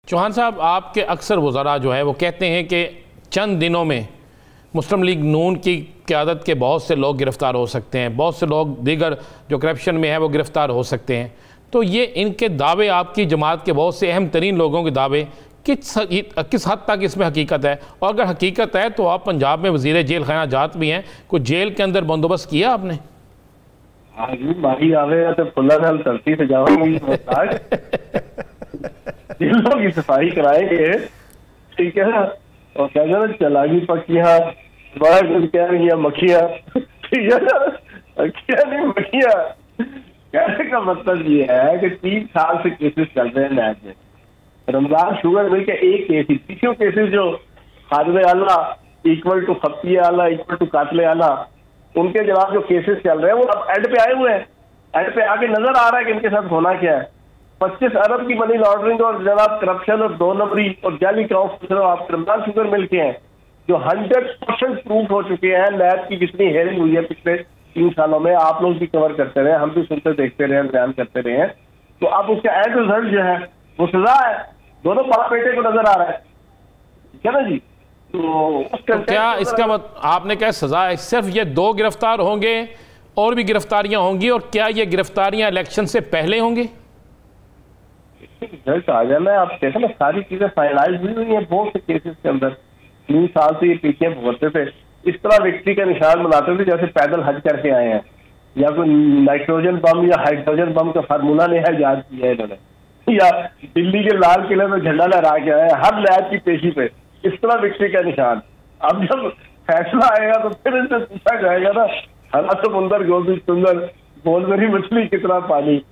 चौहान साहब, आपके अक्सर वज़रा जो है वो कहते हैं कि चंद दिनों में मुस्लिम लीग नून की क़यादत के बहुत से लोग गिरफ़्तार हो सकते हैं, बहुत से लोग दीगर जो करप्शन में है वो गिरफ़्तार हो सकते हैं। तो ये इनके दावे, आपकी जमात के बहुत से अहम तरीन लोगों के दावे, किस हद तक इसमें हकीकत है? और अगर हकीकत है तो आप पंजाब में वज़ीर जेल खाना जात भी हैं, कुछ जेल के अंदर बंदोबस्त किया आपने? हाँ जी, बारी आवेगा तो फुल्ला नाल धरती से जाओगे, जेलों की सफाई कराएंगे, ठीक है ना। और कहते ना चलागी पक्कियां बाहर कुछ कह रही है मक्खियां, ठीक है ना, मक्खियां नहीं मक्खियां। कहने का मतलब ये है कि 3 साल से केसेस चल रहे हैं नैब में। रमजान शुगर मिल के एक केस ही, तीसरे केसेस जो खादमे आला इक्वल टू खप्ती आला इक्वल टू कातले आला, उनके जवाब जो केसेस चल रहे हैं वो अब एंड पे आए हुए हैं। एंड पे आके नजर आ रहा है कि इनके साथ होना क्या है। 25 अरब की मनी लॉन्ड्रिंग और जनाब करप्शन और 2 नंबरी और जाली क्रॉस आप रमजान शुगर मिल के हैं जो 100% प्रूफ हो चुके हैं। लैब की जितनी हेयरिंग हुई है पिछले 3 सालों में, आप लोग भी कवर करते रहे, हम भी सुनते देखते रहे, बयान करते रहे हैं। तो अब उसका एंड रिजल्ट जो है वो सजा है, दोनों बाप बेटे को नजर आ रहा है, ठीक है ना जी। तो क्या इसका आपने क्या सजा है? सिर्फ ये 2 गिरफ्तार होंगे और भी गिरफ्तारियां होंगी? और क्या ये गिरफ्तारियां इलेक्शन से पहले होंगी? रिजल्ट आ जाना है, आप देखो ना, सारी चीजें फाइनलाइज हुई हुई है बहुत से केसेस के अंदर। 3 साल से ये पीछे भुगतते थे, इस तरह विक्ट्री का निशान बनाते थे जैसे पैदल हज करके आए हैं, या कोई नाइट्रोजन बम या हाइड्रोजन बम का फार्मूला नहीं है याद किया है इन्होंने, या दिल्ली के लाल किले में झंडा लहरा के आए हर लैब की पेशी पे, इस तरह विक्ट्री का निशान। अब जब फैसला आएगा तो फिर इनसे पूछा जाएगा ना, हरा समुंदर गोभी सुंदर, बोल मेरी मछली कितना पानी।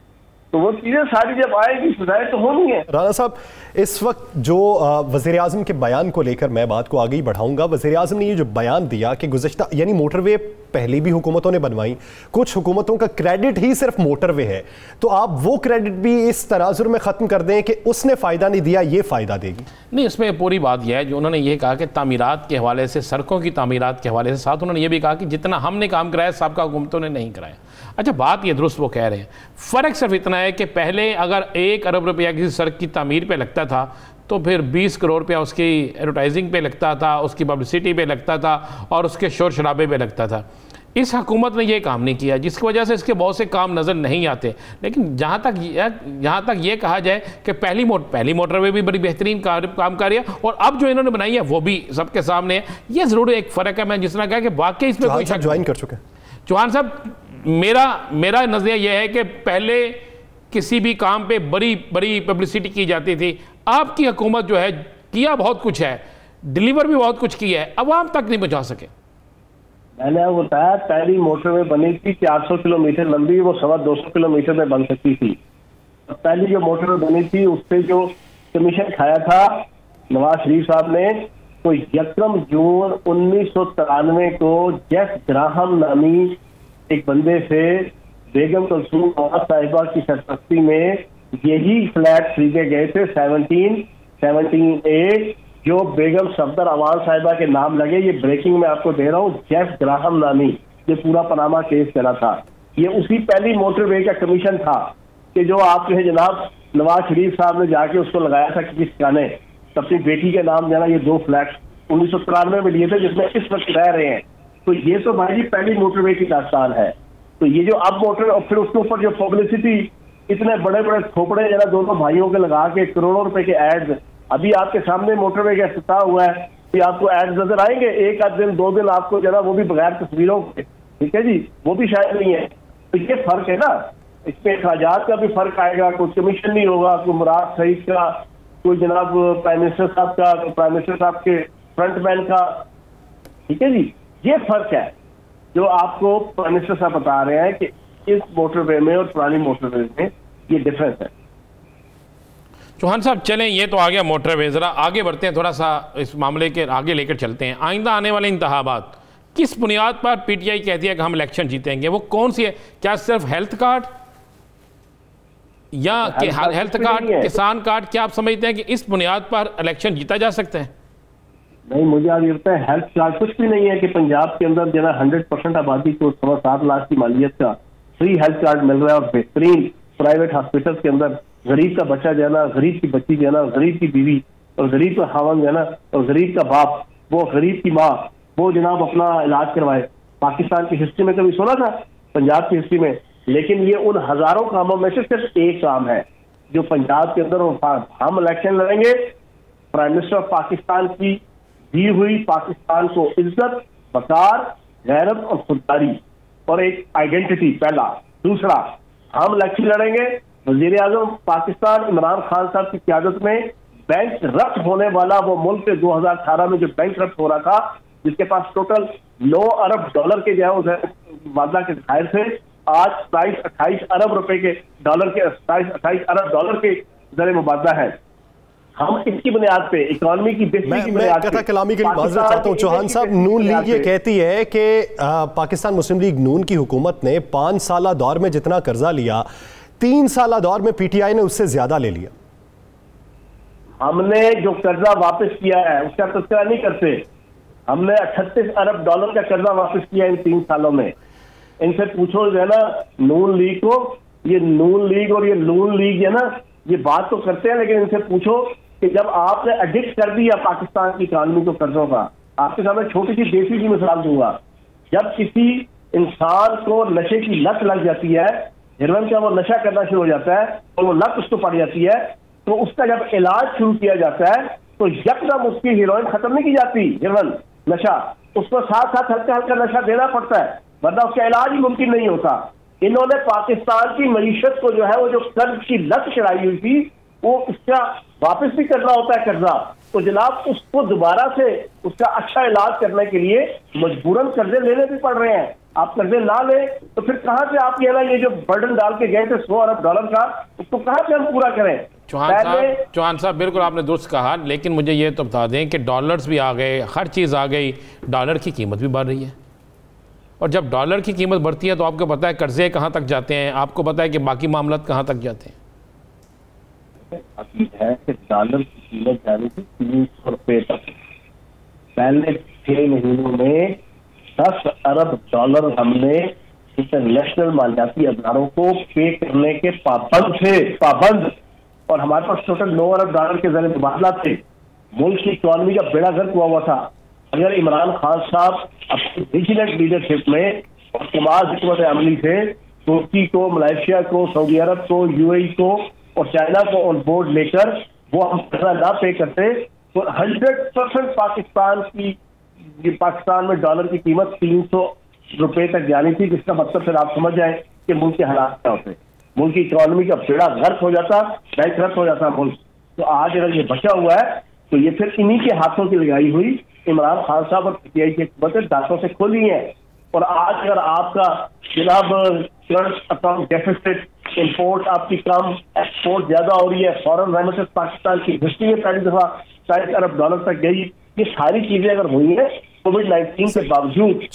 तो वो चीजें सारी जब आएगी सजाएं तो होनी है। राणा साहब, इस वक्त जो वज़ीर आज़म के बयान को लेकर मैं बात को आगे ही बढ़ाऊंगा। वज़ीर आज़म ने ये जो बयान दिया कि गुज़श्ता यानी मोटरवे पहले भी हुकूमतों ने बनवाई, कुछ हुकूमतों का क्रेडिट ही सिर्फ मोटरवे है, तो आप वो क्रेडिट भी इस तनाजुर में ख़त्म कर दें कि उसने फ़ायदा नहीं दिया, ये फ़ायदा देगी? नहीं, इसमें पूरी बात यह है जो उन्होंने ये कहा कि तामीरात के हवाले से, सड़कों की तामीरात के हवाले से, साथ उन्होंने ये भी कहा कि जितना हमने काम कराया सबका हुकूमतों ने नहीं कराया। अच्छा, बात ये दुरुस्त वो कह रहे हैं, फ़र्क सिर्फ इतना है कि पहले अगर 1 अरब रुपया किसी सड़क की तामीर पे लगता था तो फिर 20 करोड़ रुपया उसकी एडवर्टाइजिंग पे लगता था, उसकी पब्लिसिटी पे लगता था और उसके शोर शराबे पे लगता था। इस हुकूमत ने ये काम नहीं किया, जिसकी वजह से इसके बहुत से काम नज़र नहीं आते। लेकिन जहाँ तक ये कहा जाए कि पहली मोटरवे भी बड़ी बेहतरीन कामकारी है और अब जो इन्होंने बनाई है वो भी सबके सामने है। ये ज़रूर एक फ़र्क है। मैं जिस तरह कहा कि वाकई इसमें कोई शक ज्वाइन कर चुके हैं चौहान साहब, मेरा नज़रिया यह है कि पहले किसी भी काम पे बड़ी पब्लिसिटी की जाती थी। आपकी हुकूमत जो है किया बहुत कुछ है, डिलीवर भी बहुत कुछ किया है, अवाम तक नहीं पहुंचा सके। मैंने वो बताया, पहली मोटरवे बनी थी 400 किलोमीटर लंबी, वो 225 किलोमीटर में बन सकती थी। पहली जो मोटरवे बनी थी उससे जो कमीशन खाया था नवाज शरीफ साहब ने, तो 1 जून 1993 को जेफ ग्राहम नामी एक बंदे से बेगम कुलसूम नवाज साहिबा की सरपरस्ती में यही फ्लैट खरीदे गए थे 17A, जो बेगम सफदर अवान साहिबा के नाम लगे। ये ब्रेकिंग में आपको दे रहा हूँ, जेफ ग्राहम नामी, ये पूरा पनामा केस चला था। ये उसी पहली मोटरवे का कमीशन था कि जो आपके जनाब नवाज शरीफ साहब ने जाके उसको लगाया था किसी ठिकाने, अपनी बेटी के नाम देना। ये 2 फ्लैट 1993 में लिए थे जिसमें इस वक्त रह रहे हैं। तो ये तो भाई जी पहली मोटरवे की दास्तान है। तो ये जो अब मोटर और फिर उसके ऊपर जो पब्लिसिटी, इतने बड़े बड़े थोपड़े जरा दोनों भाइयों के लगा के करोड़ों रुपए के एड्स, अभी आपके सामने मोटरवे का इफ्तिताह हुआ है कि आपको एड्स नजर आएंगे 1 आध दिन 2 दिन आपको जरा, वो भी बगैर तस्वीरों के, ठीक है जी, वो भी शायद नहीं है। तो ये फर्क है ना, इसमें अखराजात का भी फर्क आएगा। कोई कमीशन नहीं होगा, कोई मुराद सईद का, कोई जनाब प्राइम मिनिस्टर साहब का, प्राइम मिनिस्टर साहब के फ्रंटमैन का, ठीक है जी। ये फर्क है जो आपको प्राइम मिनिस्टर साहब बता रहे हैं कि इस मोटरवे में और पुरानी मोटरवे में ये डिफरेंस है। चौहान साहब, चलें, ये तो आ गया मोटरवे, ज़रा आगे बढ़ते हैं, थोड़ा सा इस मामले के आगे लेकर चलते हैं। आइंदा आने वाले इंतखाबात किस बुनियाद पर PTI कहती है कि हम इलेक्शन जीतेंगे? वो कौन सी है? क्या सिर्फ हेल्थ कार्ड या हेल्थ कार्ड, किसान कार्ड, क्या आप समझते हैं कि इस बुनियाद पर इलेक्शन जीता जा सकता है? नहीं, मुझे आज लगता है हेल्थ कार्ड कुछ भी नहीं है कि पंजाब के अंदर जो है 100% आबादी को 7.25 लाख की मालियत का फ्री हेल्थ कार्ड मिल रहा है और बेहतरीन प्राइवेट हॉस्पिटल के अंदर गरीब का बच्चा जो है ना, गरीब की बच्ची जो है ना, गरीब की बीवी और गरीब का खावन जो है ना, और गरीब का बाप, वो गरीब की माँ, वो जनाब अपना इलाज करवाए। पाकिस्तान की हिस्ट्री में कभी सुना था, पंजाब की हिस्ट्री में? लेकिन ये उन हजारों कामों में से सिर्फ एक काम है जो पंजाब के अंदर हम इलेक्शन लड़ेंगे, प्राइम मिनिस्टर ऑफ पाकिस्तान की दी हुई पाकिस्तान को इज्जत, वकार, गैरत और खुददारी और एक आइडेंटिटी पहला। दूसरा, हम इलेक्शन लड़ेंगे वजीर आजम पाकिस्तान इमरान खान साहब की क़यादत में बैंक रफ्त होने वाला वो मुल्क 2018 में जो बैंक रफ्त हो रहा था, जिसके पास टोटल 9 अरब डॉलर के जो है वादा के खायर थे, आज 27-28 अरब रुपए के डॉलर के 27-28 अरब डॉलर के जरिए मुबादला है। हम इसकी बुनियाद पे इकोनॉमी की बेसिस की बुनियाद पे, कथा कलामी के लिए माजरत चाहता हूं चौहान साहब, नून लीग ये कहती है कि पाकिस्तान मुस्लिम लीग नून की हुकूमत ने 5 साला दौर में जितना कर्जा लिया, 3 साला दौर में पीटीआई ने उससे ज्यादा ले लिया। हमने जो कर्जा वापस किया है उसका तस्करा नहीं करते। हमने 38 अरब डॉलर का कर्जा वापस किया इन 3 सालों में। इनसे पूछो जो है ना नून लीग को, ये नून लीग और ये नून लीग है ना, ये बात तो करते हैं, लेकिन इनसे पूछो कि जब आपने एडिक्ट कर दिया पाकिस्तान की इकानमी को कर्जों का, आपके सामने छोटी सी देसी की मिसाल दूंगा। जब किसी इंसान को नशे की लत लग जाती है, हेरोइन का वो नशा करना शुरू हो जाता है और वो लत उसको पड़ जाती है, तो उसका जब इलाज शुरू किया जाता है तो यकदम उसकी हीरोइन खत्म नहीं की जाती, हेरोइन नशा, उसको साथ साथ हल्का हल्का नशा देना पड़ता है, वरना उसका इलाज ही मुमकिन नहीं होता। इन्होंने पाकिस्तान की मईशत को जो है वो जो कर्ज की लत चढ़ाई हुई थी, वो उसका वापस भी करना होता है कर्जा, तो जनाब उसको दोबारा से उसका अच्छा इलाज करने के लिए मजबूरन कर्जे लेने भी पड़ रहे हैं। आप कर्जे ना ले तो फिर कहां से आप ये जो बर्डन डाल के गए थे 100 अरब डॉलर का, उसको कहां से हम पूरा करें? चौहान साहब बिल्कुल आपने दुरुस्त कहा, लेकिन मुझे ये तो बता दें कि डॉलर्स भी आ गए, हर चीज़ आ गई, डॉलर की कीमत भी बढ़ रही है, और जब डॉलर की कीमत बढ़ती है तो आपको पता है कर्जे कहाँ तक जाते हैं, आपको पता है कि बाकी मामला कहाँ तक जाते हैं। अभी है कि डॉलर की कीमत जाने थी 300 रुपए तक। पहले 6 महीनों में 10 अरब डॉलर हमने इंटरनेशनल मालियाती अदारों को पे करने के पाबंद, और हमारे पास टोटल 9 अरब डॉलर के जरिए मुबादला थे। मुल्क की इकॉनमी का बेड़ा गर्क हुआ था। अगर इमरान खान साहब अपनी विजिलेंट लीडरशिप में और कमाल हिकमत अमली से तुर्की को, मलेशिया को, सऊदी अरब को, यूएई को और चाइना को ऑन बोर्ड लेकर वो हम पैसा ना पे करते तो 100% पाकिस्तान में डॉलर की कीमत 300 रुपए तक जानी थी, जिसका मतलब फिर आप समझ जाए कि मुल्क के हालात क्या होते। मुल्क की इकोनॉमी का बेड़ा गर्क हो जाता, बैंकरप्ट हो जाता मुल्क। तो आज अगर ये बचा हुआ है तो ये फिर इन्हीं के हाथों की लगाई हुई इमरान खान साहब और पीटीआई की हुकूमत दांतों से खोली है। और आज अगर आपका जनाब करंट अकाउंट डेफिसिट, इंपोर्ट आपकी कम, एक्सपोर्ट ज्यादा हो रही है, फॉरेन रेमिटेंस पाकिस्तान की हिस्ट्री में पहली दफा 40 अरब डॉलर तक गई, ये सारी चीजें अगर हुई है कोविड-19 के बावजूद